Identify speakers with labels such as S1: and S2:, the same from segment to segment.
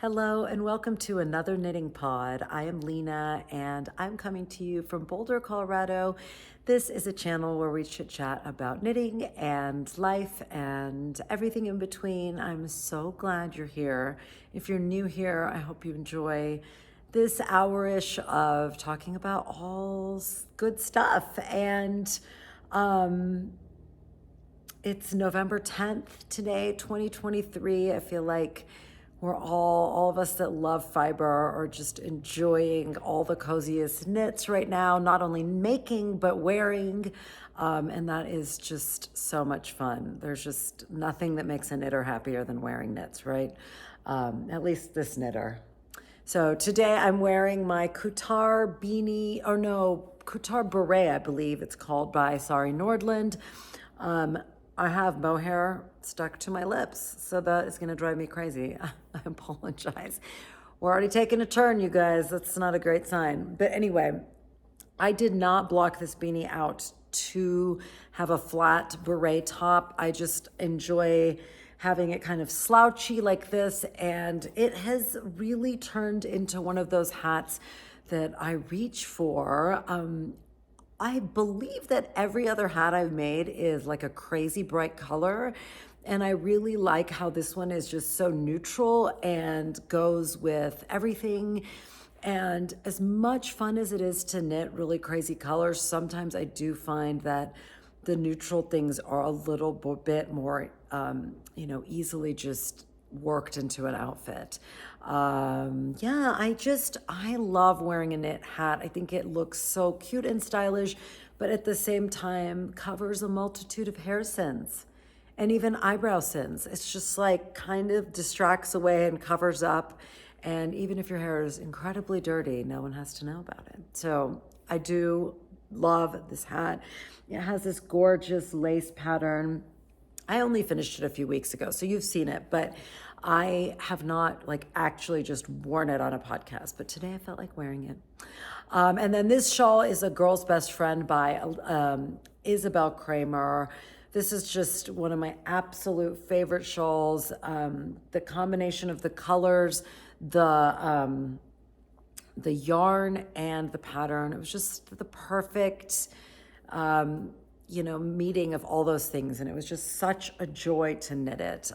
S1: Hello and welcome to another knitting pod. I am Lena and I'm coming to you from Boulder, Colorado. This is a channel where we chit chat about knitting and life and everything in between. I'm so glad you're here. If you're new here, I hope you enjoy this hour-ish of talking about all good stuff. And it's November 10th today, 2023. I feel like we're all of us that love fiber are just enjoying all the coziest knits right now, not only making, but wearing. And that is just so much fun. There's just nothing that makes a knitter happier than wearing knits, right? At least this knitter. So today I'm wearing my Kutar beanie, or no, Kutar beret, I believe it's called, by Sari Nordland. I have mohair stuck to my lips, so that is gonna drive me crazy. I apologize. We're already taking a turn, you guys. That's not a great sign. But anyway, I did not block this beanie out to have a flat beret top. I just enjoy having it kind of slouchy like this, and it has really turned into one of those hats that I reach for. I believe that every other hat I've made is like a crazy bright color. And I really like how this one is just so neutral and goes with everything. And as much fun as it is to knit really crazy colors, sometimes I do find that the neutral things are a little bit more, easily just worked into an outfit. I love wearing a knit hat. I think it looks so cute and stylish, but at the same time covers a multitude of hair sins and even eyebrow sins. It's just like kind of distracts away and covers up. And even if your hair is incredibly dirty, no one has to know about it. So I do love this hat. It has this gorgeous lace pattern. I only finished it a few weeks ago, so you've seen it, but I have not actually just worn it on a podcast, but today I felt like wearing it. And then this shawl is A Girl's Best Friend by Isabel Kramer. This is just one of my absolute favorite shawls. The combination of the colors, the yarn and the pattern, it was just the perfect meeting of all those things. And it was just such a joy to knit it.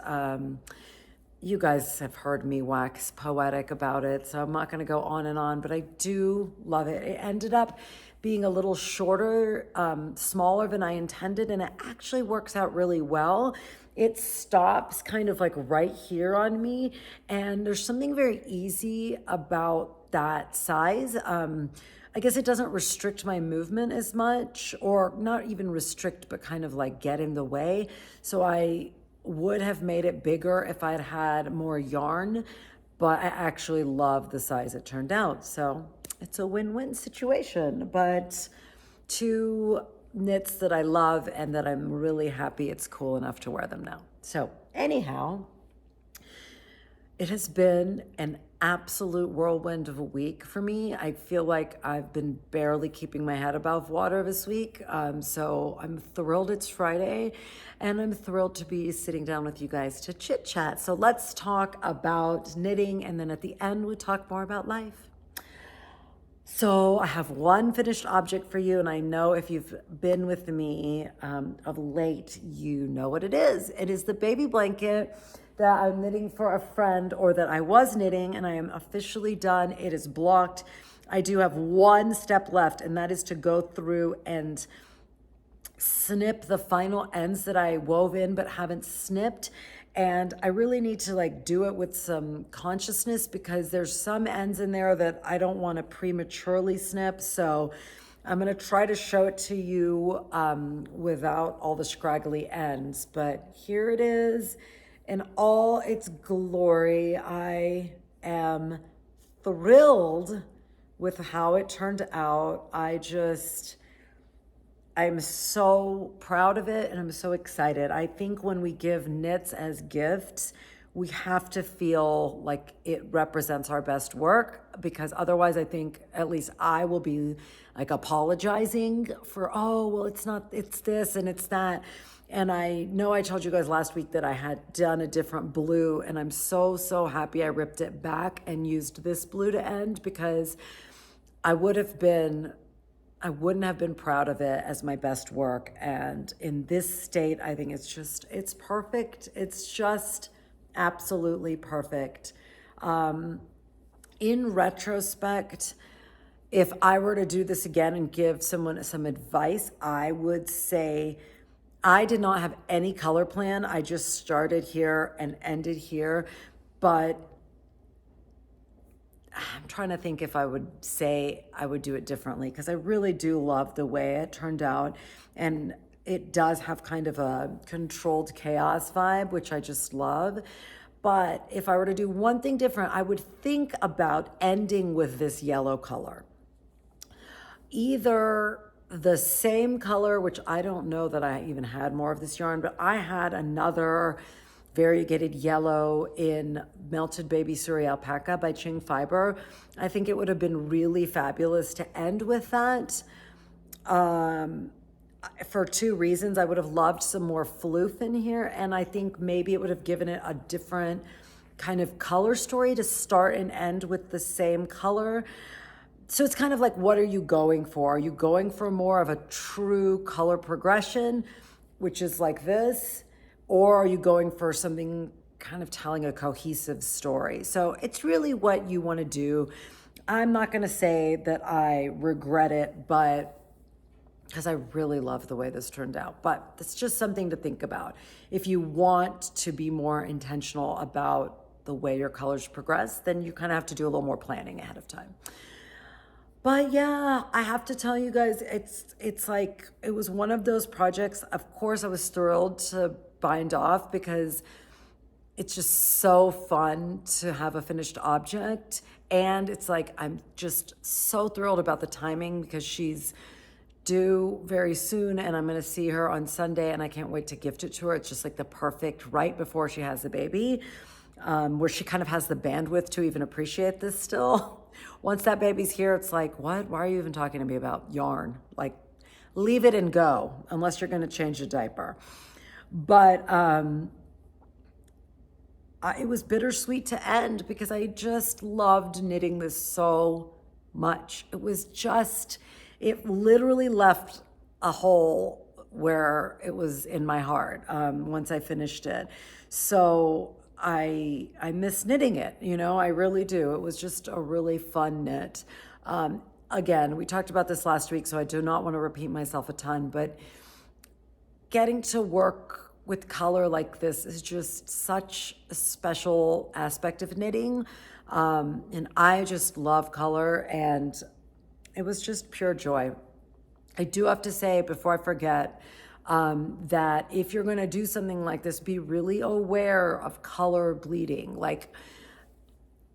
S1: You guys have heard me wax poetic about it, so I'm not going to go on and on, but I do love it. It ended up being a little shorter, smaller than I intended, and it actually works out really well. It stops kind of like right here on me, and there's something very easy about that size. I guess it doesn't restrict my movement as much, or not even restrict, but kind of like get in the way. So I would have made it bigger if I'd had more yarn, but I actually love the size it turned out. So it's a win-win situation, but two knits that I love and that I'm really happy it's cool enough to wear them now. So anyhow, it has been an absolute whirlwind of a week for me. I feel like I've been barely keeping my head above water this week. So I'm thrilled it's Friday, and I'm thrilled to be sitting down with you guys to chit chat. So let's talk about knitting, and then at the end, we talk more about life. So I have one finished object for you, and I know if you've been with me of late, you know what it is. It is the baby blanket that I'm knitting for a friend, or that I was knitting, and I am officially done. It is blocked. I do have one step left, and that is to go through and snip the final ends that I wove in but haven't snipped. And I really need to do it with some consciousness, because there's some ends in there that I don't want to prematurely snip. So I'm going to try to show it to you without all the scraggly ends. But here it is in all its glory. I am thrilled with how it turned out. I'm so proud of it, and I'm so excited. I think when we give knits as gifts, we have to feel like it represents our best work, because otherwise I think at least I will be apologizing for, oh, well, it's not, it's this and it's that. And I know I told you guys last week that I had done a different blue, and I'm so, so happy I ripped it back and used this blue to end, because I would have been, I wouldn't have been proud of it as my best work. And in this state, I think it's perfect. It's just absolutely perfect. In retrospect, if I were to do this again and give someone some advice, I would say I did not have any color plan. I just started here and ended here. But I'm trying to think if I would say I would do it differently, because I really do love the way it turned out. And it does have kind of a controlled chaos vibe, which I just love. But if I were to do one thing different, I would think about ending with this yellow color. Either the same color, which I don't know that I even had more of this yarn, but I had another variegated yellow in Melted Baby Suri Alpaca by Ching Fiber. I think it would have been really fabulous to end with that. For two reasons. I would have loved some more floof in here, and I think maybe it would have given it a different kind of color story to start and end with the same color. So it's kind of like, what are you going for? Are you going for more of a true color progression, which is like this? Or are you going for something kind of telling a cohesive story? So it's really what you want to do. I'm not going to say that I regret it, but because I really love the way this turned out. But it's just something to think about. If you want to be more intentional about the way your colors progress, then you kind of have to do a little more planning ahead of time. But yeah, I have to tell you guys, it's like, it was one of those projects. Of course, I was thrilled to bind off, because it's just so fun to have a finished object. And it's like, I'm just so thrilled about the timing, because she's due very soon and I'm going to see her on Sunday, and I can't wait to gift it to her. It's just like the perfect right before she has the baby, where she kind of has the bandwidth to even appreciate this still. Once that baby's here, it's like, what? Why are you even talking to me about yarn? Like, leave it and go, unless you're going to change a diaper. But it was bittersweet to end, because I just loved knitting this so much. It literally left a hole where it was in my heart once I finished it. So I miss knitting it, I really do. It was just a really fun knit. Again, we talked about this last week, so I do not want to repeat myself a ton, but getting to work with color like this is just such a special aspect of knitting. And I just love color, and it was just pure joy. I do have to say, before I forget, that if you're going to do something like this, be really aware of color bleeding. Like,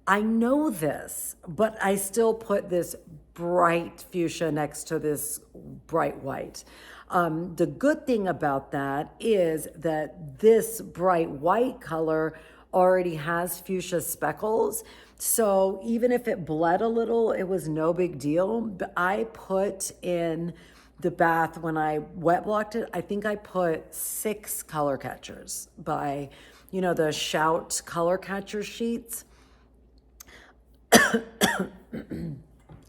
S1: I know this, but I still put this bright fuchsia next to this bright white. The good thing about that is that this bright white color already has fuchsia speckles. So even if it bled a little, it was no big deal. But I put in the bath, when I wet blocked it, I think I put 6 color catchers by, the Shout color catcher sheets.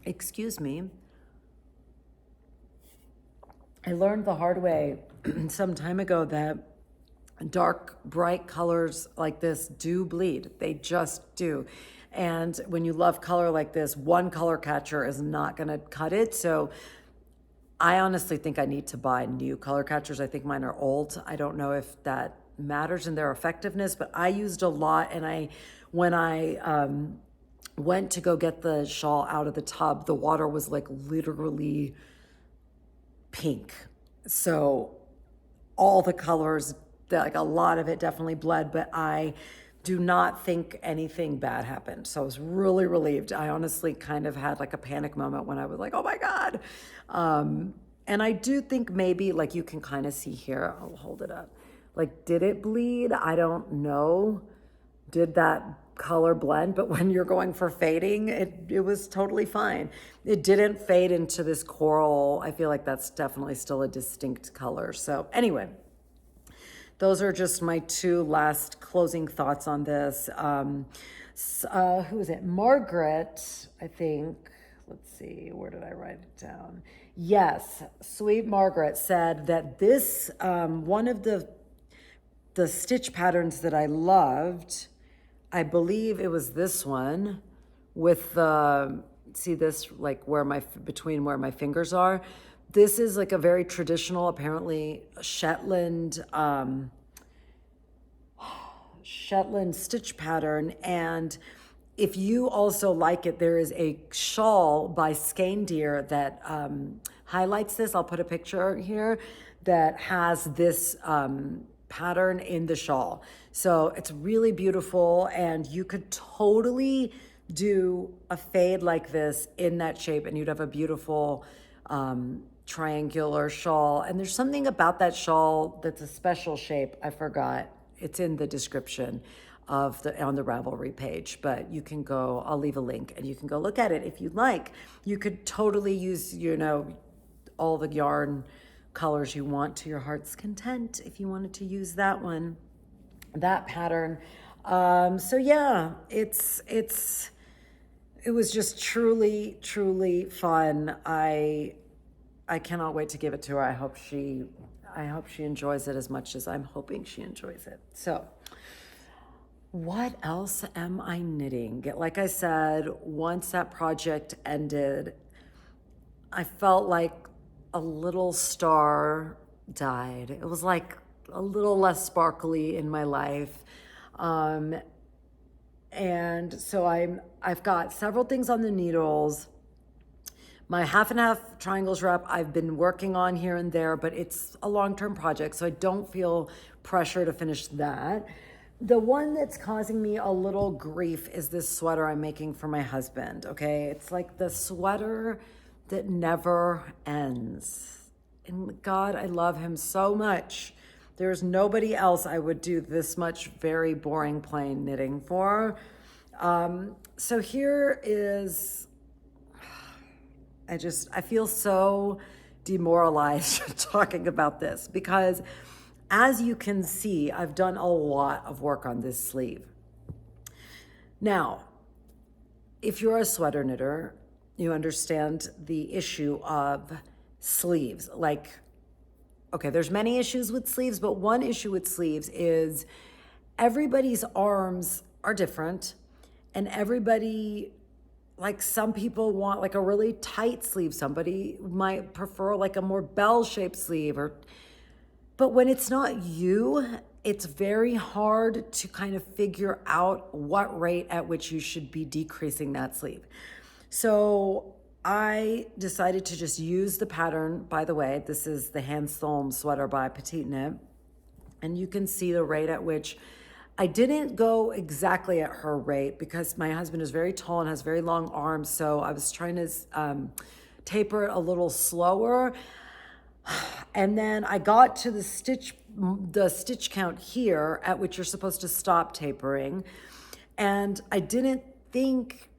S1: Excuse me. I learned the hard way some time ago that dark, bright colors like this do bleed. They just do. And when you love color like this, one color catcher is not going to cut it. So I honestly think I need to buy new color catchers. I think mine are old. I don't know if that matters in their effectiveness, but I used a lot. And when I went to go get the shawl out of the tub, the water was like literally pink. So all the colors, like a lot of it definitely bled, but I do not think anything bad happened. So I was really relieved. I honestly kind of had like a panic moment when I was like, oh my God. And I do think maybe, like, you can kind of see here, I'll hold it up. Like, did it bleed? I don't know. Did that color blend? But when you're going for fading, it was totally fine. It didn't fade into this coral. I feel like that's definitely still a distinct color. So anyway, those are just my two last closing thoughts on this. Who is it? Margaret, I think. Let's see, where did I write it down? Yes, sweet Margaret said that this, one of the stitch patterns that I loved, I believe it was this one with the, see this, like between where my fingers are. This is like a very traditional, apparently Shetland stitch pattern. And if you also like it, there is a shawl by Skein that highlights this. I'll put a picture here that has this pattern in the shawl. So it's really beautiful, and you could totally do a fade like this in that shape, and you'd have a beautiful triangular shawl. And there's something about that shawl that's a special shape. I forgot. It's in the description of on the Ravelry page, but you can go, I'll leave a link and you can go look at it if you'd like. You could totally use, all the yarn colors you want to your heart's content if you wanted to use that one, that pattern. So yeah, it was just truly, truly fun. I cannot wait to give it to her. I hope she enjoys it as much as I'm hoping she enjoys it. So what else am I knitting? Like I said, once that project ended, I felt like a little star died. It was like a little less sparkly in my life. And so I've got several things on the needles. My half and half triangles rep I've been working on here and there, but it's a long-term project, so I don't feel pressure to finish that. The one that's causing me a little grief is this sweater I'm making for my husband, okay? It's like the sweater that never ends. And God, I love him so much. There's nobody else I would do this much very boring plain knitting for. So here is, I feel so demoralized talking about this because as you can see, I've done a lot of work on this sleeve. Now, if you're a sweater knitter, you understand the issue of sleeves. Like, okay, there's many issues with sleeves, but one issue with sleeves is everybody's arms are different, and everybody, like some people want like a really tight sleeve. Somebody might prefer like a more bell-shaped sleeve, but when it's not you, it's very hard to kind of figure out what rate at which you should be decreasing that sleeve. So I decided to just use the pattern. By the way, this is the Handstolm sweater by Petite Knit. And you can see the rate at which I didn't go exactly at her rate because my husband is very tall and has very long arms. So I was trying to taper it a little slower. And then I got to the stitch count here at which you're supposed to stop tapering. And I didn't think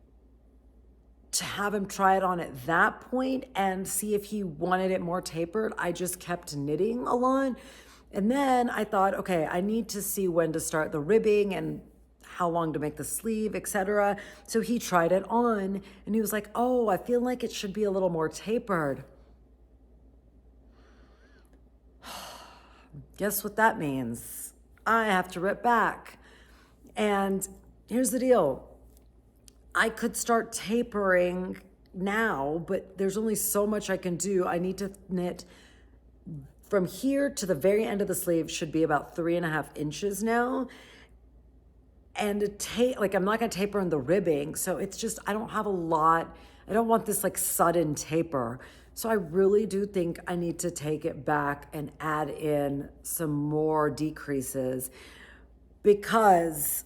S1: to have him try it on at that point and see if he wanted it more tapered. I just kept knitting a lot. And then I thought, okay, I need to see when to start the ribbing and how long to make the sleeve, etc. So he tried it on and he was like, oh, I feel like it should be a little more tapered. Guess what that means? I have to rip back. And here's the deal. I could start tapering now, but there's only so much I can do. I need to knit from here to the very end of the sleeve should be about 3.5 inches now. And I'm not gonna taper in the ribbing. So it's just, I don't have a lot. I don't want this like sudden taper. So I really do think I need to take it back and add in some more decreases because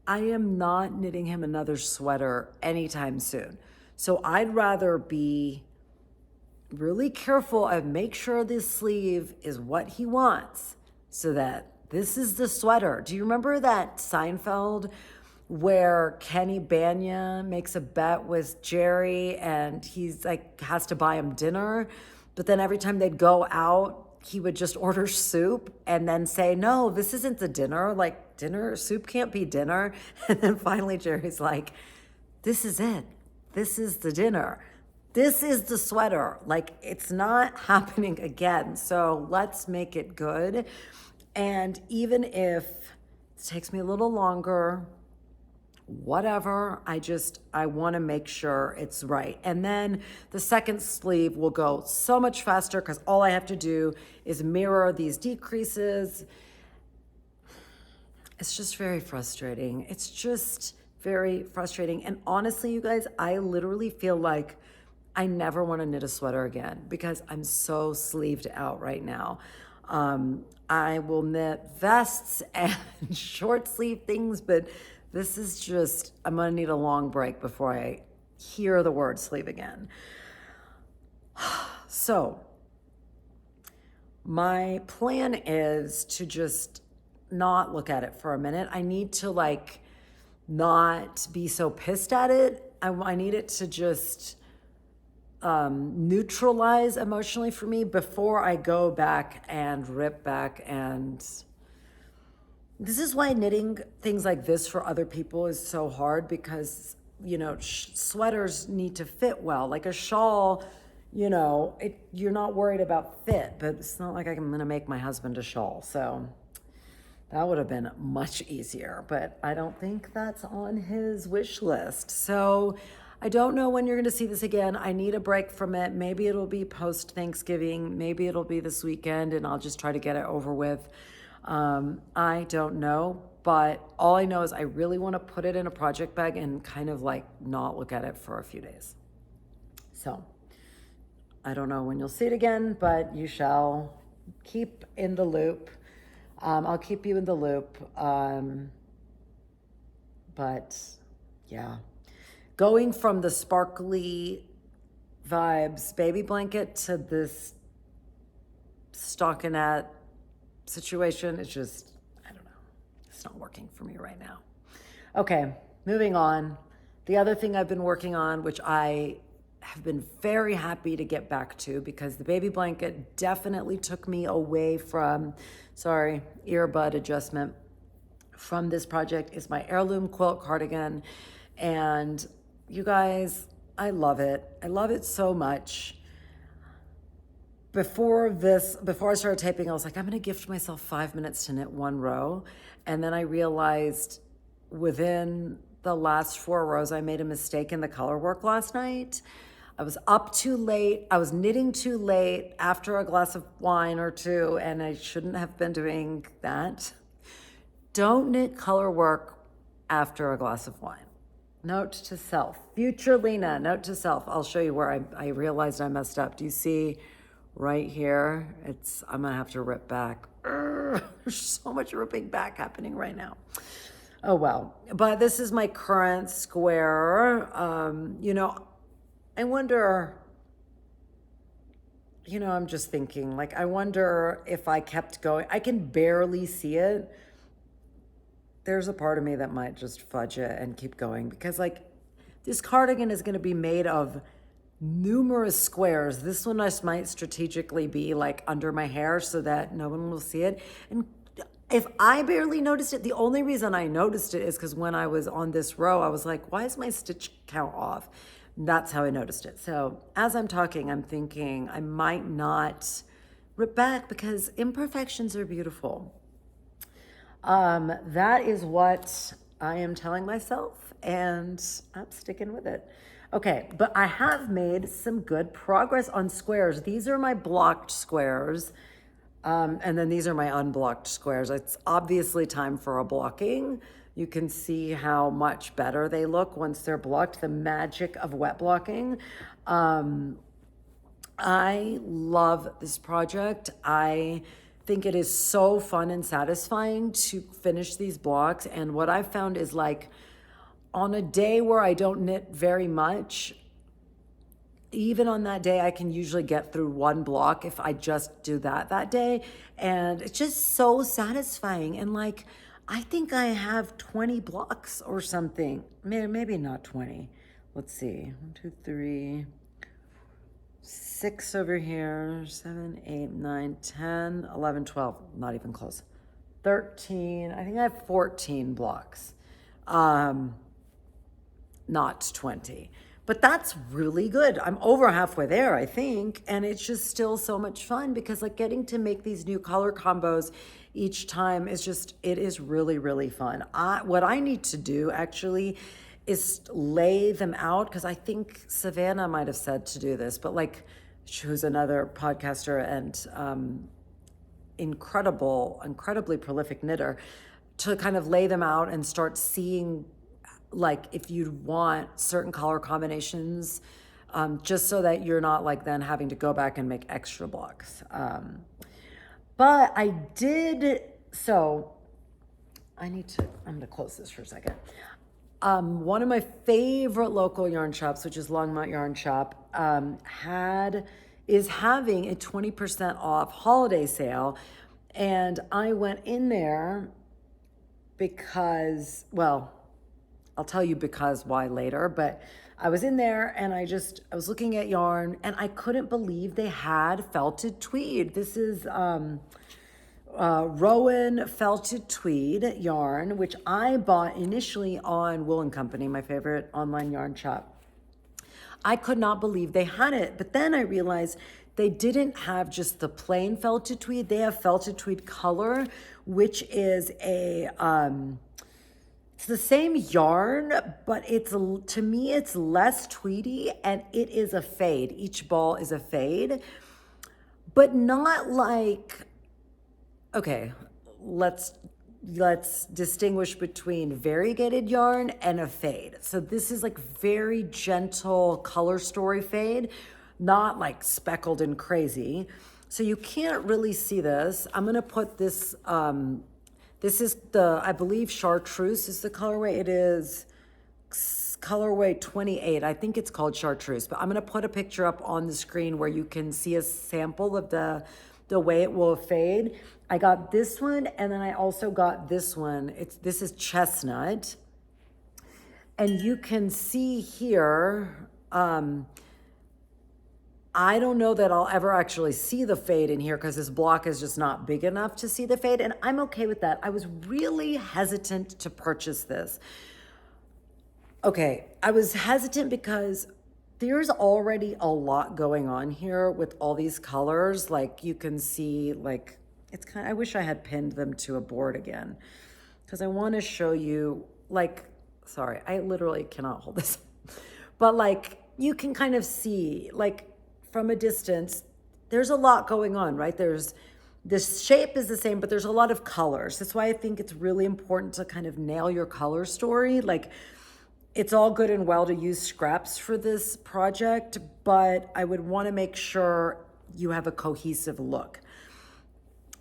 S1: I am not knitting him another sweater anytime soon. So I'd rather be really careful and make sure this sleeve is what he wants so that this is the sweater. Do you remember that Seinfeld where Kenny Banya makes a bet with Jerry and he's like has to buy him dinner, but then every time they'd go out, he would just order soup and then say, no, this isn't the dinner. Like, dinner, soup can't be dinner. And then finally Jerry's like, this is it. This is the dinner. This is the sweater. Like, it's not happening again. So let's make it good. And even if it takes me a little longer, whatever, I want to make sure it's right. And then the second sleeve will go so much faster because all I have to do is mirror these decreases. It's just very frustrating. It's just very frustrating. And honestly, you guys, I literally feel like I never want to knit a sweater again because I'm so sleeved out right now. I will knit vests and short sleeve things, but this is just, I'm gonna need a long break before I hear the word sleeve again. So my plan is to just not look at it for a minute. I need to like not be so pissed at it. I need it to just neutralize emotionally for me before I go back and rip back. And this is why knitting things like this for other people is so hard because, you know, sweaters need to fit well. Like a shawl, you know, you're not worried about fit, but it's not like I'm gonna make my husband a shawl. So that would have been much easier, but I don't think that's on his wish list. So I don't know when you're going to see this again. I need a break from it. Maybe it'll be post Thanksgiving. Maybe it'll be this weekend and I'll just try to get it over with. I don't know, but all I know is I really want to put it in a project bag and kind of like not look at it for a few days. So I don't know when you'll see it again, but you shall keep in the loop. I'll keep you in the loop. But yeah, going from the sparkly vibes baby blanket to this stockinette situation, it's just, I don't know. It's not working for me right now. Okay, moving on. The other thing I've been working on, which I have been very happy to get back to because the baby blanket definitely took me away from, sorry, earbud adjustment, from this project, is my heirloom quilt cardigan. And you guys, I love it. I love it so much. Before I started taping, I was like, I'm gonna gift myself 5 minutes to knit one row. And then I realized within the last 4 rows, I made a mistake in the color work last night. I was up too late. I was knitting too late after a glass of wine or two, and I shouldn't have been doing that. Don't knit color work after a glass of wine. Note to self. Future Lena, note to self. I'll show you where I realized I messed up. Do you see right here? I'm gonna have to rip back. There's so much ripping back happening right now. Oh well, but this is my current square. You know, I wonder, you know, I'm just thinking, like, I wonder if I kept going. I can barely see it. There's a part of me that might just fudge it and keep going because, like, this cardigan is going to be made of numerous squares. This one might strategically be, like, under my hair so that no one will see it. And if I barely noticed it, the only reason I noticed it is because when I was on this row, I was like, why is my stitch count off? That's how I noticed it. So as I'm talking, I'm thinking I might not rip back because imperfections are beautiful. That is what I am telling myself, and I'm sticking with it. Okay, but I have made some good progress on squares. These are my blocked squares, and then these are my unblocked squares. It's obviously time for a blocking. You can see how much better they look once they're blocked, the magic of wet blocking. I love this project. I think it is so fun and satisfying to finish these blocks. And what I've found is, like, on a day where I don't knit very much, even on that day, I can usually get through one block if I just do that day. And it's just so satisfying. And, like, I think I have 20 blocks or something. Maybe not 20. Let's see. 1, 2, 3. 6 over here, 7, 8, 9, 10, 11, 12, not even close. 13, I think I have 14 blocks, not 20. But that's really good. I'm over halfway there, I think. And it's just still so much fun because like getting to make these new color combos each time is just, it is really, really fun. What I need to do actually is lay them out, because I think Savannah might have said to do this, but like, who's another podcaster and incredibly prolific knitter, to kind of lay them out and start seeing like if you want certain color combinations, just so that you're not like then having to go back and make extra blocks. But I did, so I'm gonna close this for a second. One of my favorite local yarn shops, which is Longmont Yarn Shop, is having a 20% off holiday sale. And I went in there because, well, I'll tell you because why later, but I was in there and I was looking at yarn and I couldn't believe they had felted tweed. This is Rowan felted tweed yarn, which I bought initially on Wool & Company, my favorite online yarn shop. I could not believe they had it, but then I realized they didn't have just the plain felted tweed. They have felted tweed color, which is it's the same yarn, but to me, it's less tweedy and it is a fade. Each ball is a fade, but not like, okay, let's distinguish between variegated yarn and a fade. So this is like very gentle color story fade, not like speckled and crazy. So you can't really see this. I'm gonna put this, this is I believe Chartreuse is the colorway. It is colorway 28. I think it's called Chartreuse, but I'm gonna put a picture up on the screen where you can see a sample of the way it will fade. I got this one, and then I also got this one. This is Chestnut. And you can see here, I don't know that I'll ever actually see the fade in here because this block is just not big enough to see the fade, and I'm okay with that. I was really hesitant to purchase this. Okay, I was hesitant because there's already a lot going on here with all these colors. Like you can see, like, I wish I had pinned them to a board again because I want to show you, like, sorry, I literally cannot hold this, but like you can kind of see, like, from a distance, there's a lot going on, right? This shape is the same, but there's a lot of colors. That's why I think it's really important to kind of nail your color story. Like, it's all good and well to use scraps for this project, but I would want to make sure you have a cohesive look.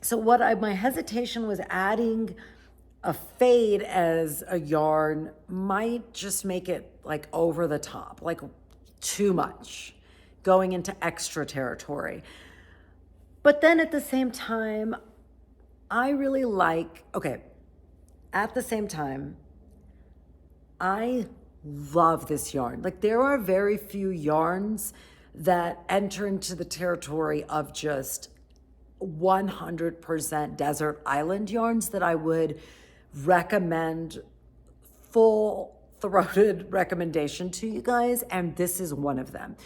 S1: So my hesitation was adding a fade as a yarn might just make it like over the top, like too much, going into extra territory. But then at the same time, I really at the same time, I love this yarn. Like there are very few yarns that enter into the territory of just 100% desert island yarns that I would recommend, full-throated recommendation to you guys, and this is one of them.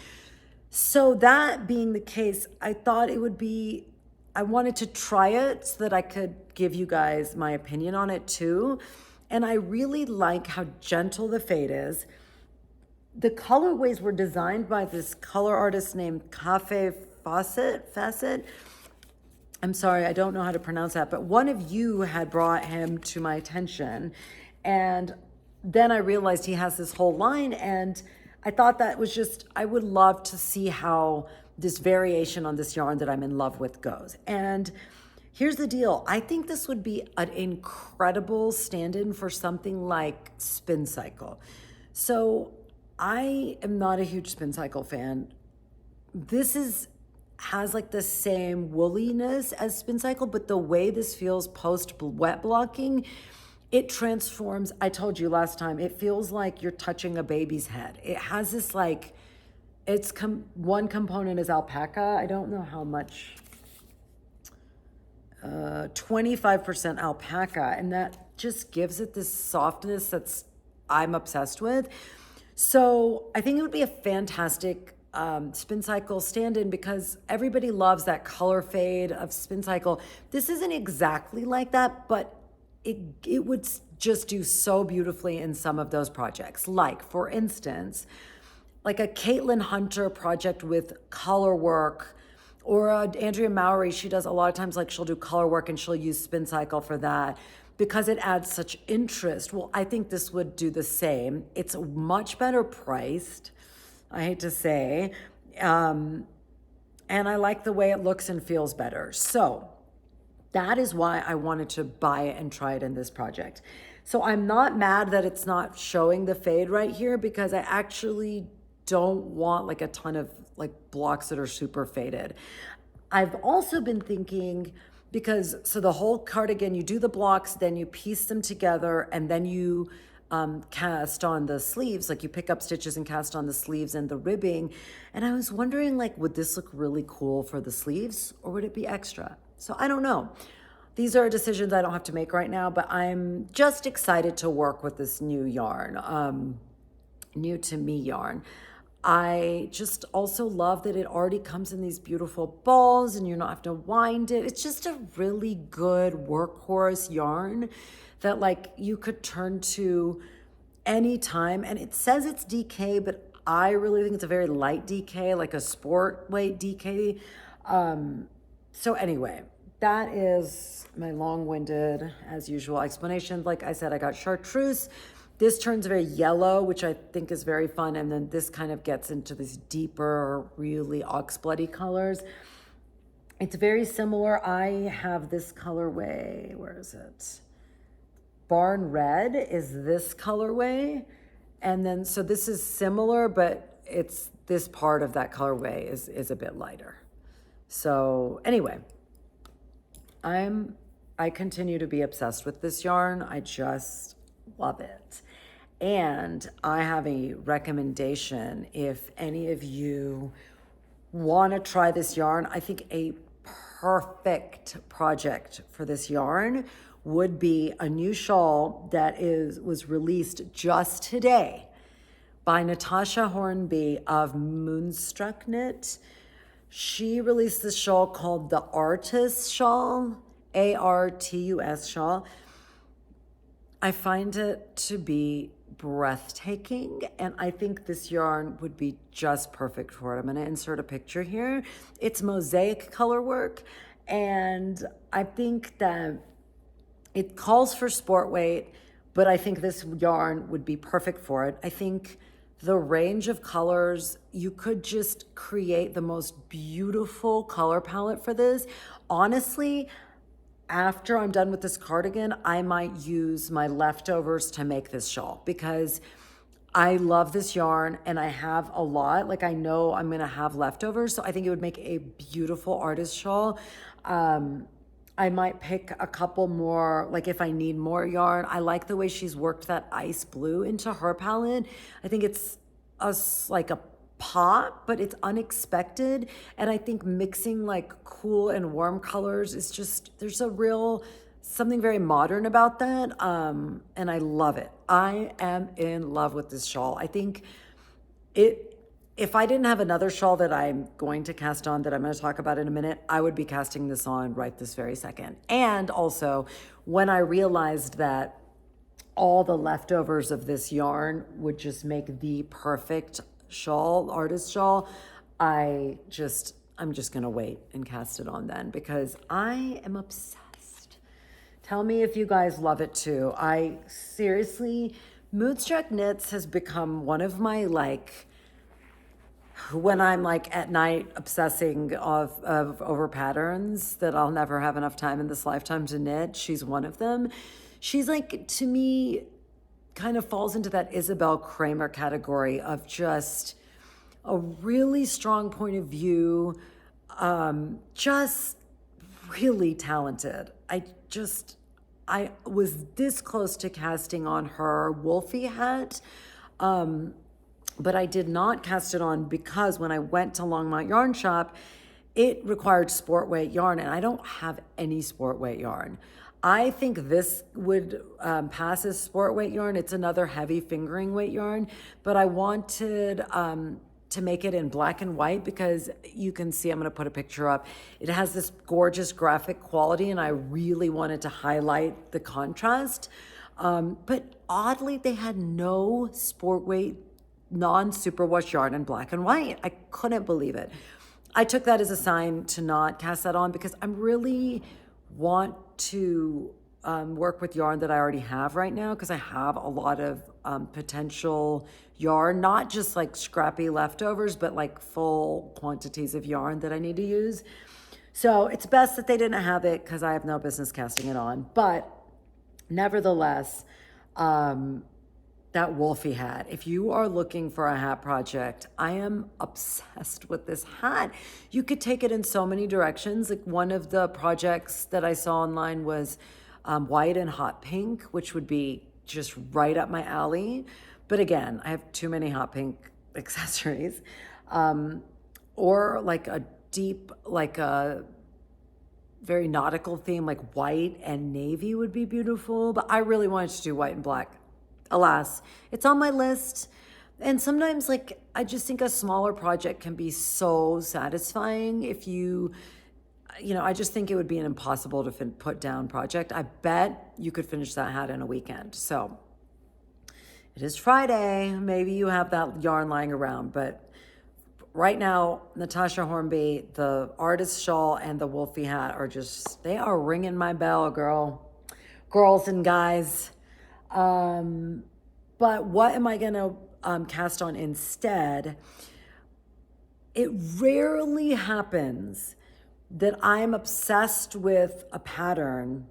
S1: So that being the case, I thought I wanted to try it so that I could give you guys my opinion on it too. And I really like how gentle the fade is. The colorways were designed by this color artist named Cafe Facet. I'm sorry, I don't know how to pronounce that, but one of you had brought him to my attention. And then I realized he has this whole line, and I thought that was I would love to see how this variation on this yarn that I'm in love with goes. And here's the deal. I think this would be an incredible stand-in for something like Spin Cycle. So I am not a huge Spin Cycle fan. This has like the same wooliness as Spin Cycle, but the way this feels post wet blocking, it transforms. I told you last time, it feels like you're touching a baby's head. It has this like It's one component is alpaca. I don't know how much. 25% alpaca, and that just gives it this softness I'm obsessed with. So I think it would be a fantastic spin cycle stand-in because everybody loves that color fade of spin cycle. This isn't exactly like that, but it would just do so beautifully in some of those projects. Like, for instance, like a Caitlin Hunter project with color work, or Andrea Mowry, she does a lot of times, like she'll do color work and she'll use spin cycle for that because it adds such interest. Well, I think this would do the same. It's much better priced, I hate to say, and I like the way it looks and feels better. So that is why I wanted to buy it and try it in this project. So I'm not mad that it's not showing the fade right here because I actually don't want like a ton of like blocks that are super faded. I've also been thinking because, so the whole cardigan, you do the blocks, then you piece them together, and then you cast on the sleeves, like you pick up stitches and cast on the sleeves and the ribbing. And I was wondering, like, would this look really cool for the sleeves or would it be extra? So I don't know. These are decisions I don't have to make right now, but I'm just excited to work with this new yarn, new to me yarn. I just also love that it already comes in these beautiful balls and you don't have to wind it. It's just a really good workhorse yarn that like you could turn to anytime. And it says it's DK, but I really think it's a very light DK, like a sport weight DK. So anyway, that is my long-winded, as usual, explanation. Like I said, I got chartreuse. This turns very yellow, which I think is very fun. And then this kind of gets into these deeper, really oxbloody colors. It's very similar. I have this colorway. Where is it? Barn Red is this colorway. And then, so this is similar, but it's this part of that colorway is a bit lighter. So anyway, I continue to be obsessed with this yarn. I just love it. And I have a recommendation if any of you want to try this yarn. I think a perfect project for this yarn would be a new shawl that was released just today by Natasha Hornby of Moonstruck Knit. She released this shawl called the Artist Shawl, ARTUS shawl. I find it to be breathtaking, and I think this yarn would be just perfect for it. I'm going to insert a picture here. It's mosaic color work, and I think that it calls for sport weight, but I think this yarn would be perfect for it. I think the range of colors, you could just create the most beautiful color palette for this. Honestly, after I'm done with this cardigan, I might use my leftovers to make this shawl because I love this yarn and I have a lot. Like I know I'm gonna have leftovers, so I think it would make a beautiful artist shawl. I might pick a couple more, like if I need more yarn. I like the way she's worked that ice blue into her palette. I think it's like a pop, but it's unexpected. And I think mixing like cool and warm colors is just, there's something very modern about that. And I love it. I am in love with this shawl. I think if I didn't have another shawl that I'm going to cast on that I'm going to talk about in a minute, I would be casting this on right this very second. And also, when I realized that all the leftovers of this yarn would just make the perfect shawl, artist shawl, I'm just going to wait and cast it on then because I am obsessed. Tell me if you guys love it too. I seriously, Moonstruck Knits has become one of my when I'm like at night obsessing over patterns that I'll never have enough time in this lifetime to knit, she's one of them. She's like, to me, kind of falls into that Isabel Kramer category of just a really strong point of view, just really talented. I was this close to casting on her Wolfie hat, but I did not cast it on because when I went to Longmont Yarn Shop, it required sport weight yarn, and I don't have any sport weight yarn. I think this would pass as sport weight yarn. It's another heavy fingering weight yarn, but I wanted to make it in black and white because you can see, I'm going to put a picture up. It has this gorgeous graphic quality, and I really wanted to highlight the contrast. But oddly, they had no sport weight non-superwash yarn in black and white. I couldn't believe it. I took that as a sign to not cast that on because I really want to work with yarn that I already have right now, because I have a lot of potential yarn, not just like scrappy leftovers, but like full quantities of yarn that I need to use. So it's best that they didn't have it because I have no business casting it on. But nevertheless, that Wolfie hat. If you are looking for a hat project, I am obsessed with this hat. You could take it in so many directions. Like one of the projects that I saw online was white and hot pink, which would be just right up my alley. But again, I have too many hot pink accessories. Or like a deep, like a very nautical theme, like white and navy would be beautiful. But I really wanted to do white and black. Alas, it's on my list. And sometimes, like, I just think a smaller project can be so satisfying if I just think it would be an impossible to put down project. I bet you could finish that hat in a weekend. So it is Friday. Maybe you have that yarn lying around, but right now, Natasha Hornby, the artist shawl and the Wolfie hat they are ringing my bell, girls and guys. But what am I going to cast on instead? It rarely happens that I'm obsessed with a pattern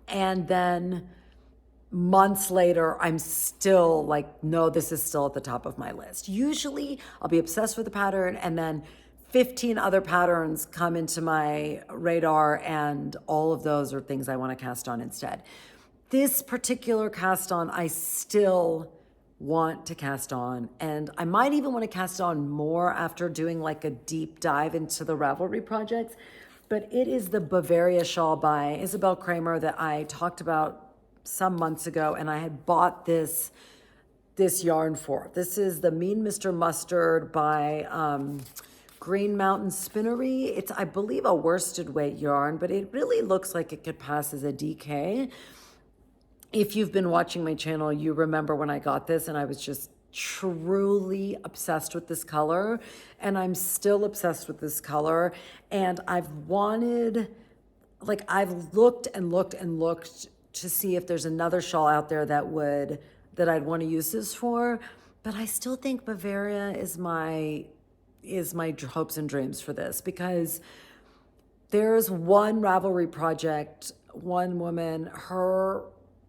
S1: and then months later I'm still like, no, this is still at the top of my list. Usually I'll be obsessed with a pattern and then 15 other patterns come into my radar, and all of those are things I want to cast on instead. This particular cast on, I still want to cast on, and I might even want to cast on more after doing like a deep dive into the Ravelry projects. But it is the Bavaria shawl by Isabel Kramer that I talked about some months ago, and I had bought this yarn for. This is the Mean Mr. Mustard by Green Mountain Spinnery. It's, I believe, a worsted weight yarn, but it really looks like it could pass as a DK. If you've been watching my channel, you remember when I got this and I was just truly obsessed with this color, and I'm still obsessed with this color. And I've looked and looked and looked to see if there's another shawl out there that I'd want to use this for, but I still think Bavaria is my hopes and dreams for this, because there's one Ravelry project, one woman, her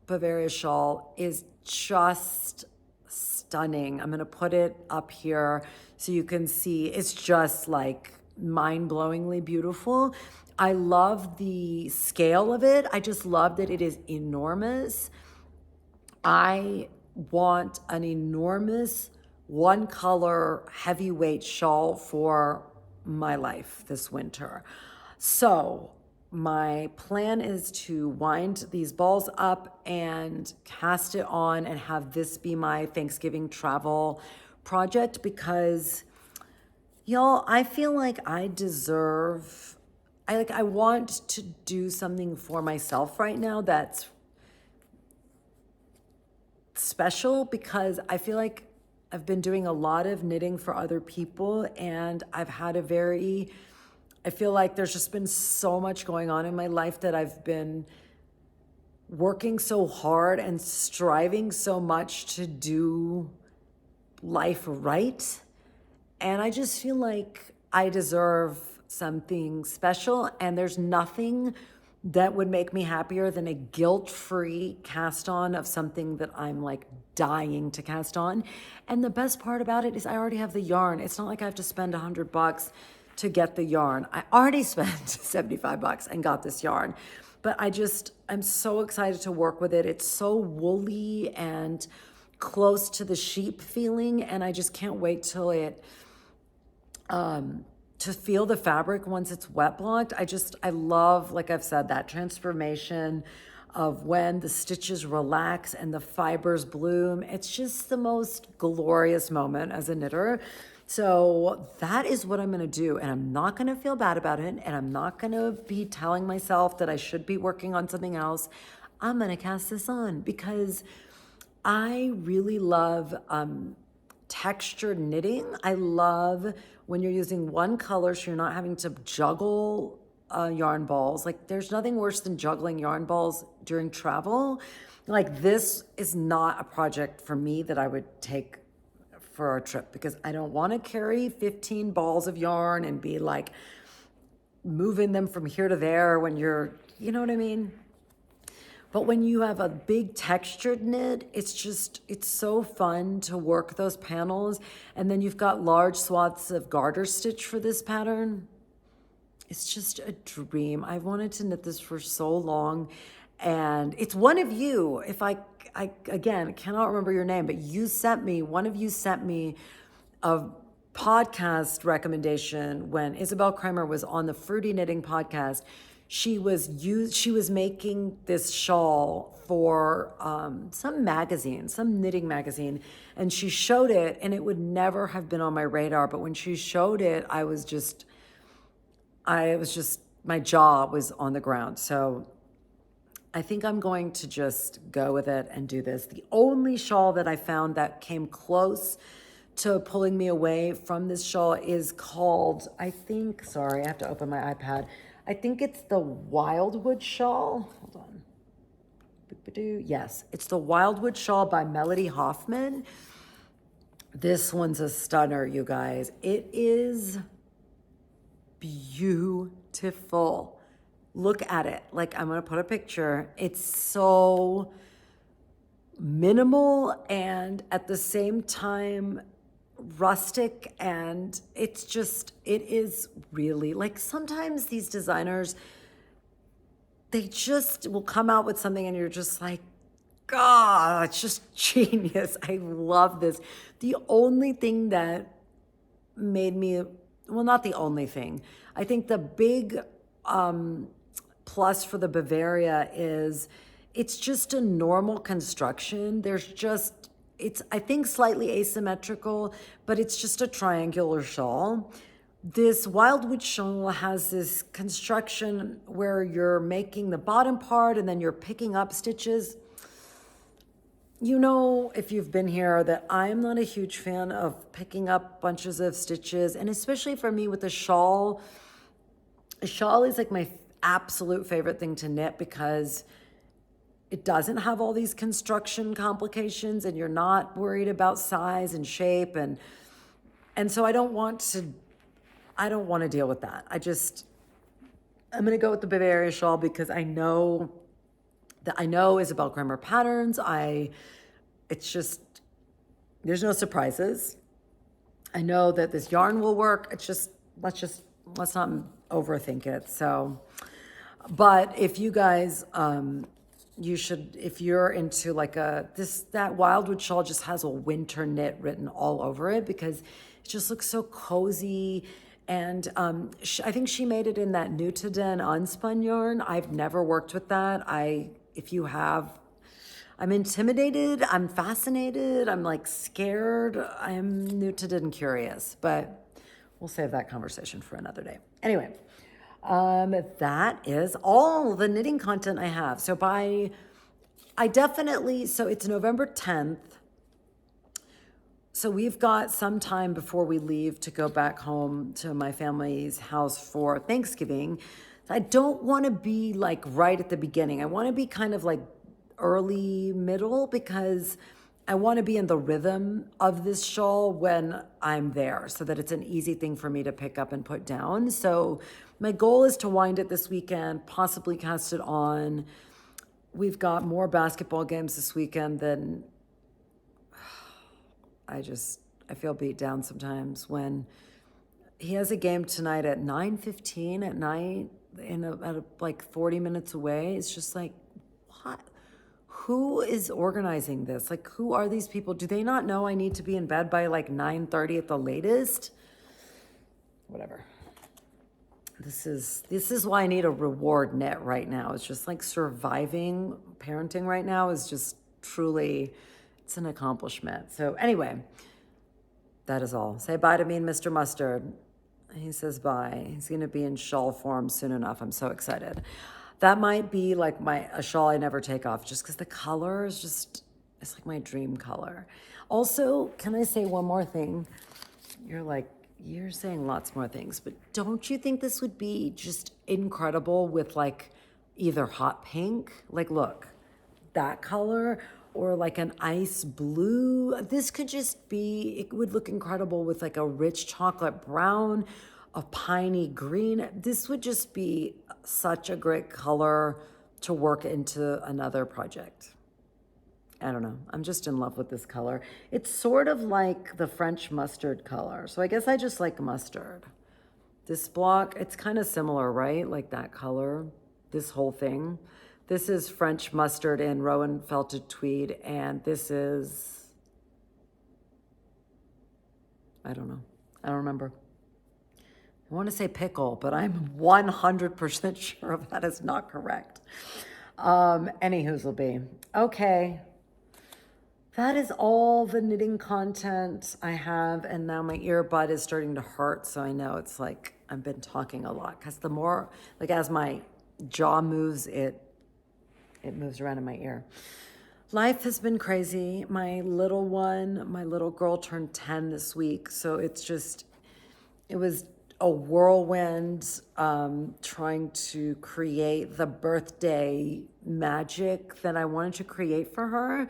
S1: Bavaria shawl is just stunning. I'm going to put it up here so you can see. It's just like mind-blowingly beautiful. I love the scale of it. I just love that it is enormous. I want an enormous one color heavyweight shawl for my life this winter. So my plan is to wind these balls up and cast it on and have this be my Thanksgiving travel project, because y'all, I feel like I want to do something for myself right now that's special, because I feel like I've been doing a lot of knitting for other people, and I feel like there's just been so much going on in my life that I've been working so hard and striving so much to do life right. And I just feel like I deserve something special, and there's nothing that would make me happier than a guilt-free cast on of something that I'm like dying to cast on. And the best part about it is I already have the yarn. It's not like I have to spend $100 to get the yarn. I already spent $75 and got this yarn. But I'm so excited to work with it. It's so woolly and close to the sheep feeling, and I just can't wait till it to feel the fabric once it's wet blocked. I love, like I've said, that transformation of when the stitches relax and the fibers bloom. It's just the most glorious moment as a knitter. So that is what I'm going to do. And I'm not going to feel bad about it. And I'm not going to be telling myself that I should be working on something else. I'm going to cast this on because I really love textured knitting. I love when you're using one color so you're not having to juggle yarn balls. Like, there's nothing worse than juggling yarn balls during travel. Like, this is not a project for me that I would take for a trip because I don't want to carry 15 balls of yarn and be like moving them from here to there when you're, you know what I mean? But when you have a big textured knit, it's so fun to work those panels. And then you've got large swaths of garter stitch for this pattern. It's just a dream. I've wanted to knit this for so long. And it's one of you, if I again, cannot remember your name, but one of you sent me a podcast recommendation when Isabel Kramer was on the Fruity Knitting podcast. She was making this shawl for some magazine, some knitting magazine, and she showed it, and it would never have been on my radar. But when she showed it, my jaw was on the ground. So I think I'm going to just go with it and do this. The only shawl that I found that came close to pulling me away from this shawl is called, I have to open my iPad. I think it's the Wildwood Shawl. Hold on. Yes, it's the Wildwood Shawl by Melody Hoffman. This one's a stunner, you guys. It is beautiful. Look at it. Like, I'm going to put a picture. It's so minimal and at the same time rustic, and it is really, like, sometimes these designers, they just will come out with something and you're just like, God, it's just genius. I love this. The only thing that made me, well, not the only thing, I think the big plus for the Bavaria is it's just a normal construction. It's, I think, slightly asymmetrical, but it's just a triangular shawl. This Wildwood shawl has this construction where you're making the bottom part and then you're picking up stitches. You know, if you've been here, that I'm not a huge fan of picking up bunches of stitches, and especially for me with a shawl is like my absolute favorite thing to knit because it doesn't have all these construction complications and you're not worried about size and shape, and so I don't want to deal with that. I'm going to go with the Bavaria shawl because I know Isabel Kramer patterns. There's no surprises. I know that this yarn will work. Let's not overthink it. So, but if you guys, if you're into like that Wildwood shawl just has a winter knit written all over it because it just looks so cozy. And I think she made it in that Nutaden unspun yarn. I've never worked with that. If you have, I'm intimidated, I'm fascinated, I'm like scared, I'm Nutaden curious, but we'll save that conversation for another day. Anyway, that is all the knitting content I have. So it's November 10th. So we've got some time before we leave to go back home to my family's house for Thanksgiving. I don't want to be like right at the beginning. I want to be kind of like early middle because I want to be in the rhythm of this shawl when I'm there so that it's an easy thing for me to pick up and put down. So my goal is to wind it this weekend, possibly cast it on. We've got more basketball games this weekend than I feel beat down sometimes when he has a game tonight at 9:15 at night like 40 minutes away. It's just like, what? who is organizing this? Like, who are these people? Do they not know I need to be in bed by like 9:30 at the latest? Whatever. This is why I need a reward net right now. It's just like surviving parenting right now is just truly, it's an accomplishment. So anyway, that is all. Say bye to me and Mr. Mustard. He says bye. He's going to be in shawl form soon enough. I'm so excited. That might be like a shawl I never take off just because the color is just, it's like my dream color. Also, can I say one more thing? You're saying lots more things, but don't you think this would be just incredible with like either hot pink? Like, look, that color, or like an ice blue. This could just be, it would look incredible with like a rich chocolate brown, a piney green. This would just be such a great color to work into another project. I don't know. I'm just in love with this color. It's sort of like the French mustard color. So I guess I just like mustard. This block, it's kind of similar, right? Like that color, this whole thing. This is French mustard in Rowan felted tweed, and this is, I don't know. I don't remember. I want to say pickle, but I'm 100% sure that is not correct. Anywho's will be. Okay. That is all the knitting content I have, and now my earbud is starting to hurt, so I know it's like I've been talking a lot, because the more, like as my jaw moves, it moves around in my ear. Life has been crazy. My little girl turned 10 this week, so it was a whirlwind trying to create the birthday magic that I wanted to create for her.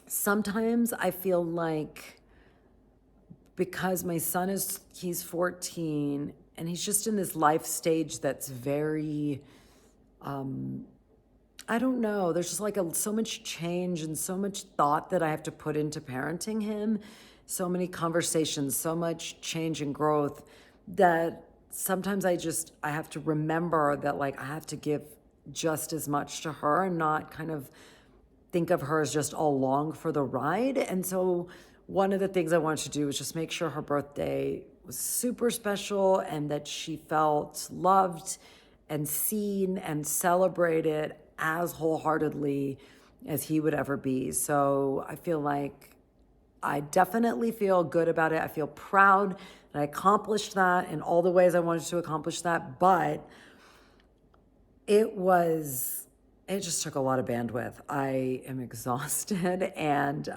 S1: Sometimes I feel like because my son he's 14 and he's just in this life stage that's very, I don't know, there's just like so much change and so much thought that I have to put into parenting him, so many conversations, so much change and growth, that sometimes I have to remember that like I have to give just as much to her and not kind of think of her as just along for the ride. And so one of the things I wanted to do was just make sure her birthday was super special and that she felt loved and seen and celebrated as wholeheartedly as he would ever be. So I feel like I definitely feel good about it. I feel proud that I accomplished that in all the ways I wanted to accomplish that, but it just took a lot of bandwidth. I am exhausted, and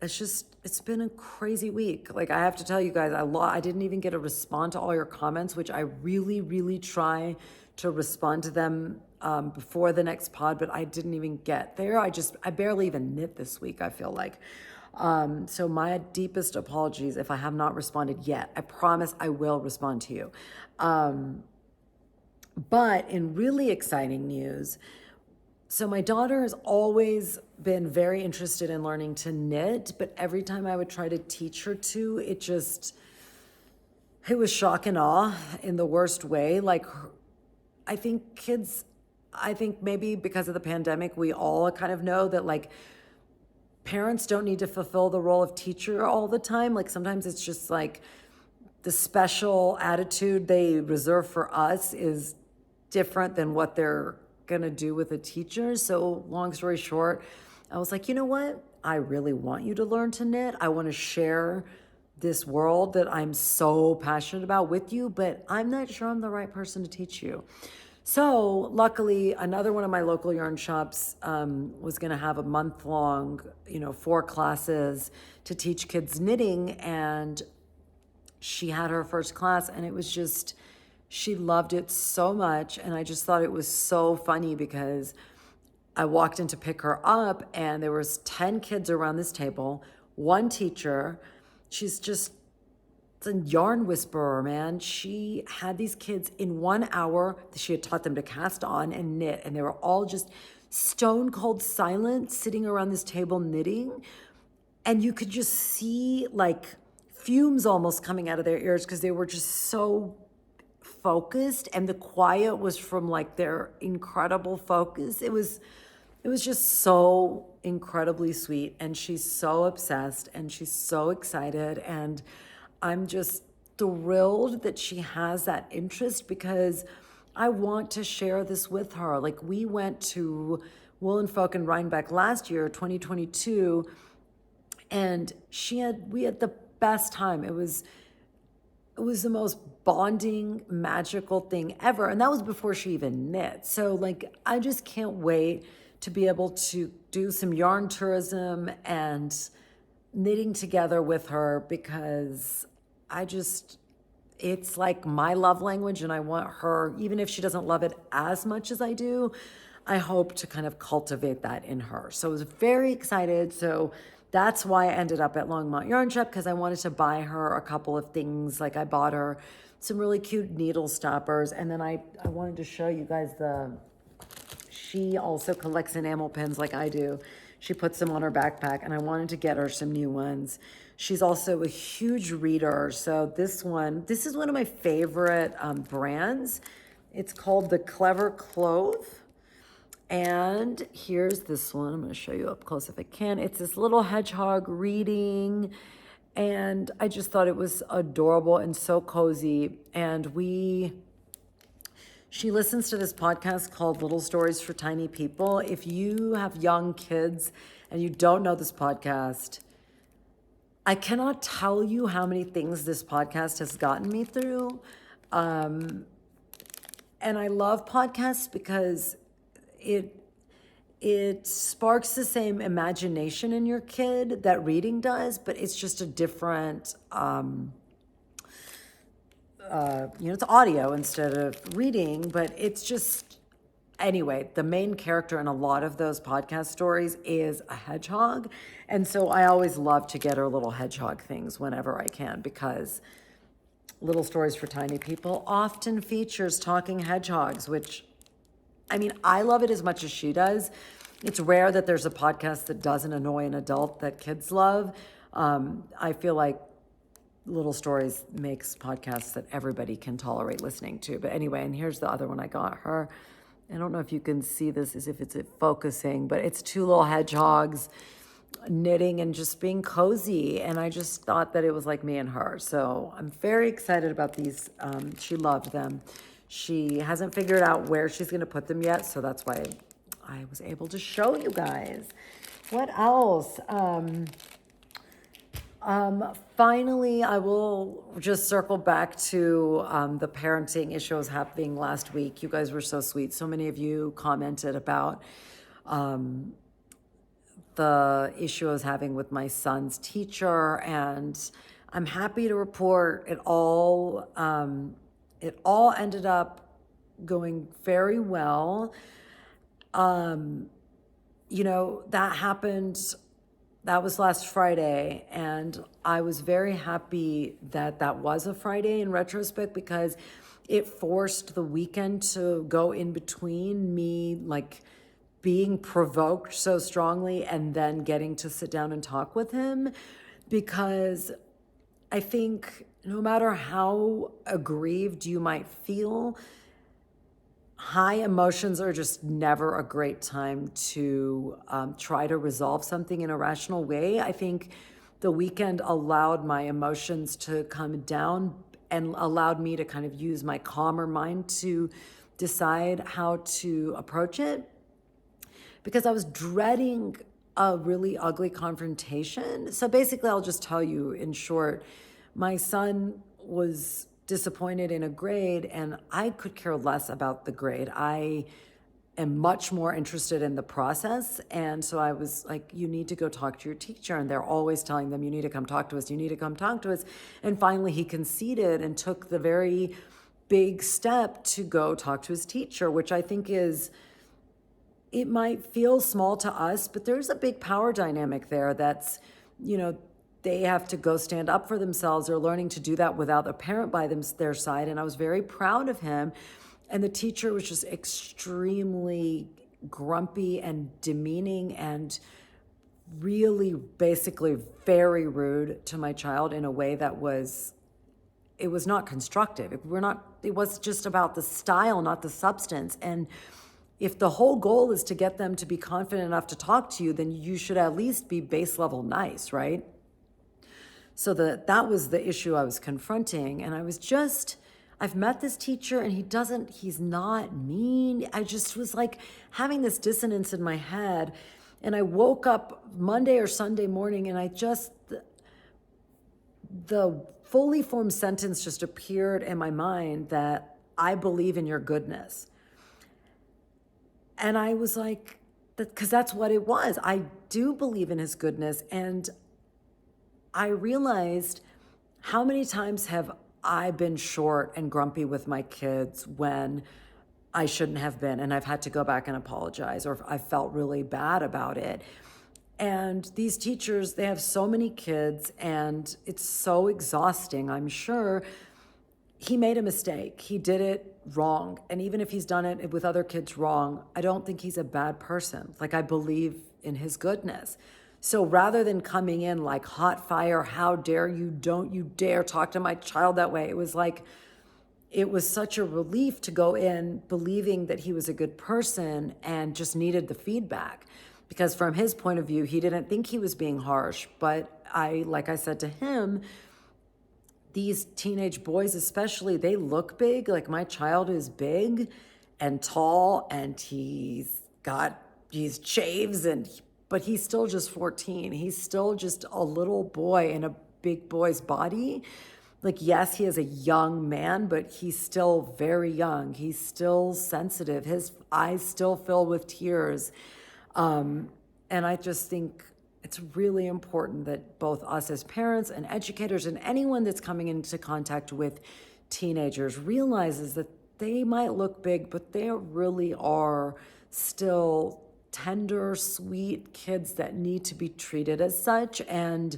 S1: it's been a crazy week. Like, I have to tell you guys, I didn't even get to respond to all your comments, which I really, really try to respond to them before the next pod, but I didn't even get there. I barely even knit this week, I feel like. So my deepest apologies if I have not responded yet. I promise I will respond to you. But in really exciting news, so my daughter has always been very interested in learning to knit, but every time I would try to teach her to, it was shock and awe in the worst way. Like, I think maybe because of the pandemic, we all kind of know that like parents don't need to fulfill the role of teacher all the time. Like sometimes it's just like the special attitude they reserve for us is different than what they're gonna do with a teacher. So long story short, I was like, you know what? I really want you to learn to knit. I want to share this world that I'm so passionate about with you, but I'm not sure I'm the right person to teach you. So luckily, another one of my local yarn shops was going to have a month-long, 4 classes to teach kids knitting, and she had her first class, and it was just, she loved it so much, and I just thought it was so funny because I walked in to pick her up, and there was 10 kids around this table, one teacher. She's just a yarn whisperer, man. She had these kids in 1 hour. She had taught them to cast on and knit, and they were all just stone cold silent, sitting around this table knitting. And you could just see like fumes almost coming out of their ears because they were just so focused, and the quiet was from like their incredible focus. It was just so incredibly sweet, and she's so obsessed and she's so excited, and I'm just thrilled that she has that interest because I want to share this with her. Like, we went to Wollenfolk and Rhinebeck last year, 2022, and we had the best time. It was the most bonding, magical thing ever. And that was before she even knit. So, like, I just can't wait to be able to do some yarn tourism and knitting together with her, because it's like my love language, and I want her, even if she doesn't love it as much as I do, I hope to kind of cultivate that in her. So I was very excited. So that's why I ended up at Longmont Yarn Shop, because I wanted to buy her a couple of things. Like, I bought her some really cute needle stoppers, and then I wanted to show you guys she also collects enamel pins like I do. She puts them on her backpack, and I wanted to get her some new ones. She's also a huge reader. So this is one of my favorite brands. It's called the Clever Clove. And here's this one. I'm going to show you up close if I can. It's this little hedgehog reading, and I just thought it was adorable and so cozy. And she listens to this podcast called Little Stories for Tiny People. If you have young kids and you don't know this podcast, I cannot tell you how many things this podcast has gotten me through. And I love podcasts because it sparks the same imagination in your kid that reading does, but it's just a different, it's audio instead of reading, but it's just, anyway, the main character in a lot of those podcast stories is a hedgehog. And so I always love to get her little hedgehog things whenever I can, because Little Stories for Tiny People often features talking hedgehogs, which, I mean, I love it as much as she does. It's rare that there's a podcast that doesn't annoy an adult that kids love. I feel like Little Stories makes podcasts that everybody can tolerate listening to. But anyway, and here's the other one I got her. I don't know if you can see this as if it's focusing, but it's two little hedgehogs knitting and just being cozy. And I just thought that it was like me and her. So I'm very excited about these. She loved them. She hasn't figured out where she's going to put them yet. So that's why I was able to show you guys. What else? Finally, I will just circle back to the parenting issue I was having last week. You guys were so sweet. So many of you commented about the issue I was having with my son's teacher, and I'm happy to report it all ended up going very well. That happened. That was last Friday, and I was very happy that that was a Friday in retrospect, because it forced the weekend to go in between me, like, being provoked so strongly and then getting to sit down and talk with him, because I think no matter how aggrieved you might feel, high emotions are just never a great time to try to resolve something in a rational way. I think the weekend allowed my emotions to come down and allowed me to kind of use my calmer mind to decide how to approach it, because I was dreading a really ugly confrontation. So basically, I'll just tell you in short, my son was disappointed in a grade, and I could care less about the grade. I am much more interested in the process. And so I was like, you need to go talk to your teacher. And they're always telling them, you need to come talk to us. You need to come talk to us. And finally he conceded and took the very big step to go talk to his teacher, which I think it might feel small to us, but there's a big power dynamic there that's, they have to go stand up for themselves. They're learning to do that without a parent by their side. And I was very proud of him. And the teacher was just extremely grumpy and demeaning and really basically very rude to my child in a way that was it was not constructive. It was just about the style, not the substance. And if the whole goal is to get them to be confident enough to talk to you, then you should at least be base level nice, right? So that was the issue I was confronting. And I've met this teacher and he's not mean. I just was like having this dissonance in my head. And I woke up Monday or Sunday morning and the fully formed sentence just appeared in my mind that I believe in your goodness. And I was like, because that's what it was. I do believe in his goodness. And I realized how many times have I been short and grumpy with my kids when I shouldn't have been, and I've had to go back and apologize, or I felt really bad about it. And these teachers, they have so many kids and it's so exhausting. I'm sure he made a mistake. He did it wrong. And even if he's done it with other kids wrong, I don't think he's a bad person. Like, I believe in his goodness. So rather than coming in like hot fire, how dare you, don't you dare talk to my child that way. It was such a relief to go in believing that he was a good person and just needed the feedback. Because from his point of view, he didn't think he was being harsh. But like I said to him, these teenage boys especially, they look big. Like, my child is big and tall and he's shaves but he's still just 14. He's still just a little boy in a big boy's body. Like, yes, he is a young man, but he's still very young. He's still sensitive. His eyes still fill with tears. And I just think it's really important that both us as parents and educators and anyone that's coming into contact with teenagers realizes that they might look big, but they really are still tender, sweet kids that need to be treated as such. And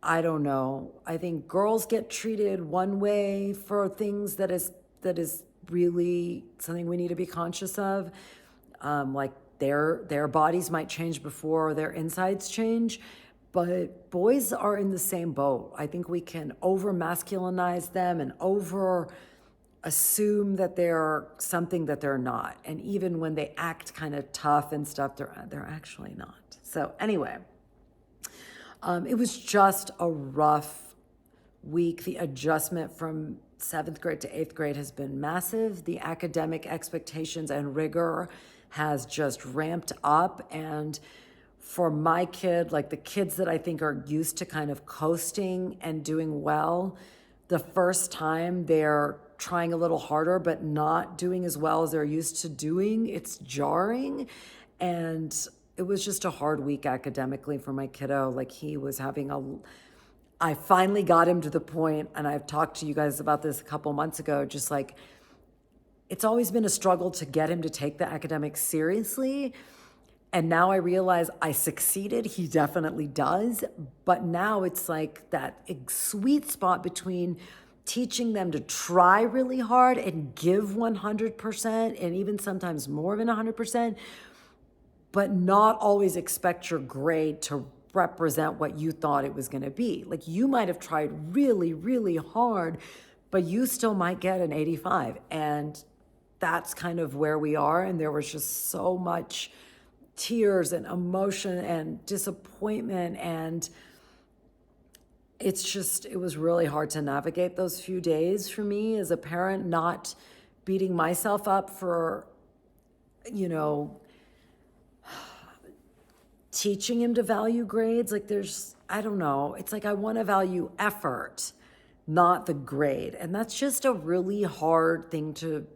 S1: I don't know, I think girls get treated one way for things that is really something we need to be conscious of. Like, their bodies might change before their insides change, but boys are in the same boat. I think we can over masculinize them and over assume that they're something that they're not. And even when they act kind of tough and stuff, they're actually not. So anyway, it was just a rough week. The adjustment from 7th grade to 8th grade has been massive. The academic expectations and rigor has just ramped up. And for my kid, like the kids that I think are used to kind of coasting and doing well, the first time they're trying a little harder but not doing as well as they're used to doing, it's jarring. And it was just a hard week academically for my kiddo. Like, he was I finally got him to the point, and I've talked to you guys about this a couple months ago, just like, it's always been a struggle to get him to take the academics seriously. And now I realize I succeeded. He definitely does. But now it's like that sweet spot between teaching them to try really hard and give 100% and even sometimes more than 100%, but not always expect your grade to represent what you thought it was going to be. Like, you might have tried really, really hard, but you still might get an 85. And that's kind of where we are. And there was just so much tears and emotion and disappointment. And it was really hard to navigate those few days for me as a parent, not beating myself up for, teaching him to value grades. Like, I don't know. It's like, I want to value effort, not the grade. And that's just a really hard thing to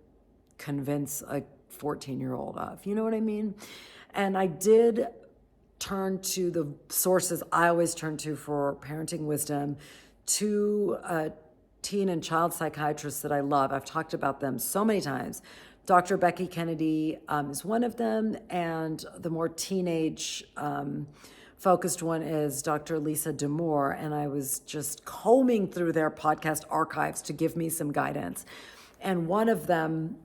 S1: convince a 14-year-old of. You know what I mean? And I did turn to the sources I always turn to for parenting wisdom, two teen and child psychiatrists that I love. I've talked about them so many times. Dr. Becky Kennedy is one of them, and the more teenage focused one is Dr. Lisa D'Amour, and I was just combing through their podcast archives to give me some guidance. And one of them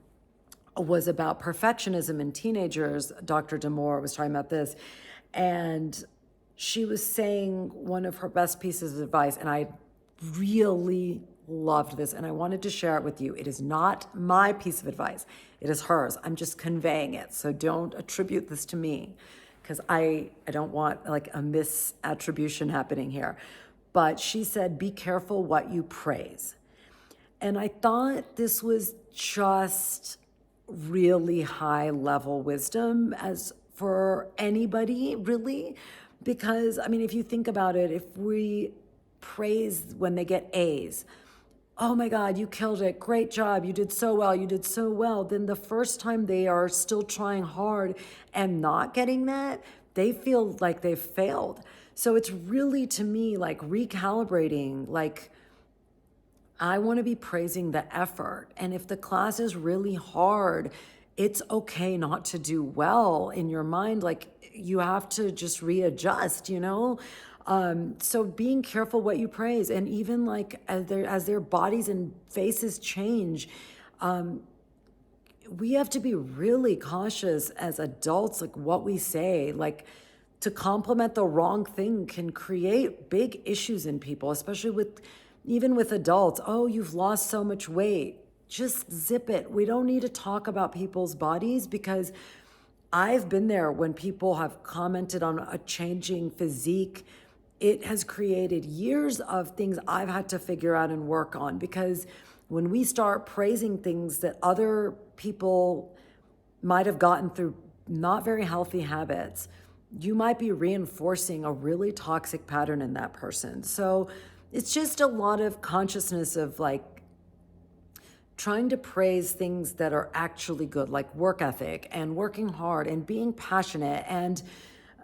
S1: was about perfectionism in teenagers. Dr. D'Amour was talking about this, and she was saying one of her best pieces of advice, and I really loved this, and I wanted to share it with you. It is not my piece of advice. It is hers. I'm just conveying it. So don't attribute this to me, because I don't want like a misattribution happening here. But she said, be careful what you praise. And I thought this was just really high level wisdom as for anybody, really. Because, I mean, if you think about it, if we praise when they get A's, oh my God, you killed it. Great job. You did so well. You did so well. Then the first time they are still trying hard and not getting that, they feel like they've failed. So it's really, to me, like recalibrating, like, I want to be praising the effort. And if the class is really hard, it's okay not to do well in your mind. Like, you have to just readjust, you know? So being careful what you praise. And even like as their bodies and faces change, we have to be really cautious as adults, like what we say. Like, to compliment the wrong thing can create big issues in people, especially even with adults. Oh, you've lost so much weight. Just zip it. We don't need to talk about people's bodies, because I've been there when people have commented on a changing physique. It has created years of things I've had to figure out and work on, because when we start praising things that other people might have gotten through not very healthy habits, you might be reinforcing a really toxic pattern in that person. So it's just a lot of consciousness of like trying to praise things that are actually good, like work ethic and working hard and being passionate and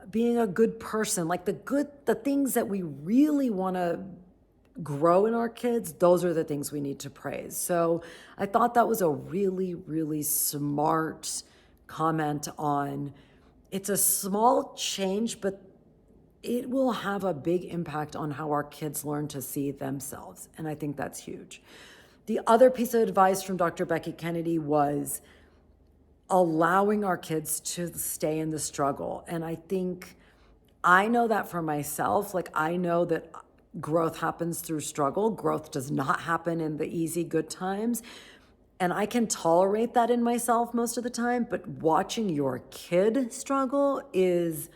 S1: being a good person. Like the things that we really want to grow in our kids, those are the things we need to praise. So I thought that was a really, really smart comment on, it's a small change, but it will have a big impact on how our kids learn to see themselves. And I think that's huge. The other piece of advice from Dr. Becky Kennedy was allowing our kids to stay in the struggle. And I think I know that for myself. Like, I know that growth happens through struggle. Growth does not happen in the easy, good times. And I can tolerate that in myself most of the time, but watching your kid struggle is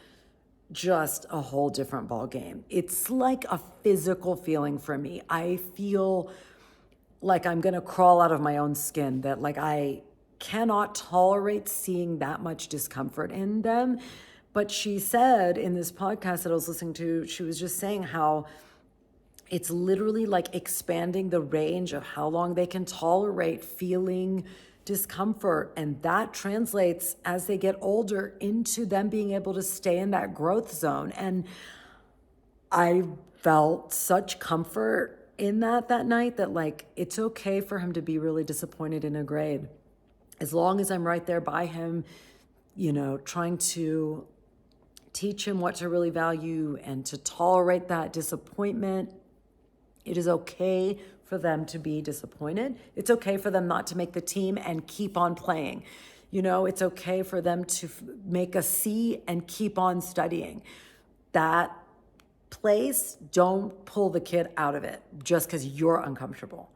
S1: just a whole different ball game. It's like a physical feeling for me. I feel like I'm gonna crawl out of my own skin, that like I cannot tolerate seeing that much discomfort in them. But she said in this podcast that I was listening to, she was just saying how it's literally like expanding the range of how long they can tolerate feeling discomfort. And that translates as they get older into them being able to stay in that growth zone. And I felt such comfort in that night, that like, it's okay for him to be really disappointed in a grade. As long as I'm right there by him, you know, trying to teach him what to really value and to tolerate that disappointment. It is okay for them to be disappointed. It's okay for them not to make the team and keep on playing. You know, it's okay for them to make a C and keep on studying. That place, don't pull the kid out of it just because you're uncomfortable.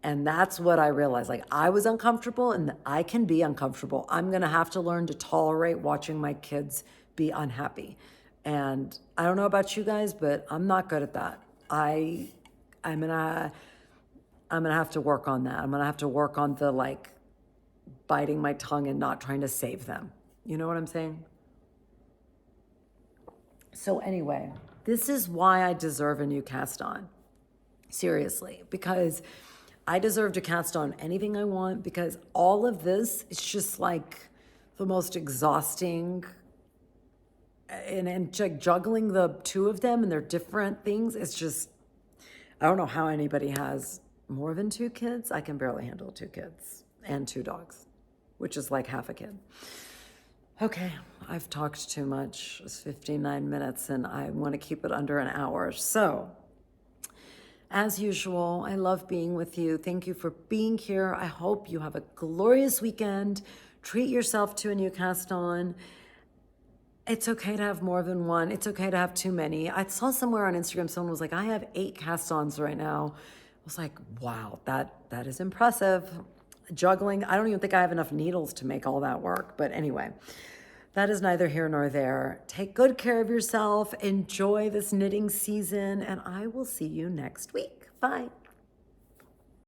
S1: And that's what I realized. Like, I was uncomfortable and I can be uncomfortable. I'm going to have to learn to tolerate watching my kids be unhappy. And I don't know about you guys, but I'm not good at that. I'm gonna have to work on that. I'm gonna have to work on the like biting my tongue and not trying to save them. You know what I'm saying? So anyway, this is why I deserve a new cast on. Seriously, because I deserve to cast on anything I want, because all of this is just like the most exhausting, and juggling the two of them and their different things. It's just, I don't know how anybody has more than 2 kids. I can barely handle 2 kids and 2 dogs, which is like half a kid. Okay, I've talked too much. It's 59 minutes and I want to keep it under an hour. So, as usual, I love being with you. Thank you for being here. I hope you have a glorious weekend. Treat yourself to a new cast on. It's okay to have more than one. It's okay to have too many. I saw somewhere on Instagram, someone was like, I have 8 cast-ons right now. I was like, wow, that is impressive. Juggling, I don't even think I have enough needles to make all that work. But anyway, that is neither here nor there. Take good care of yourself. Enjoy this knitting season, and I will see you next week. Bye.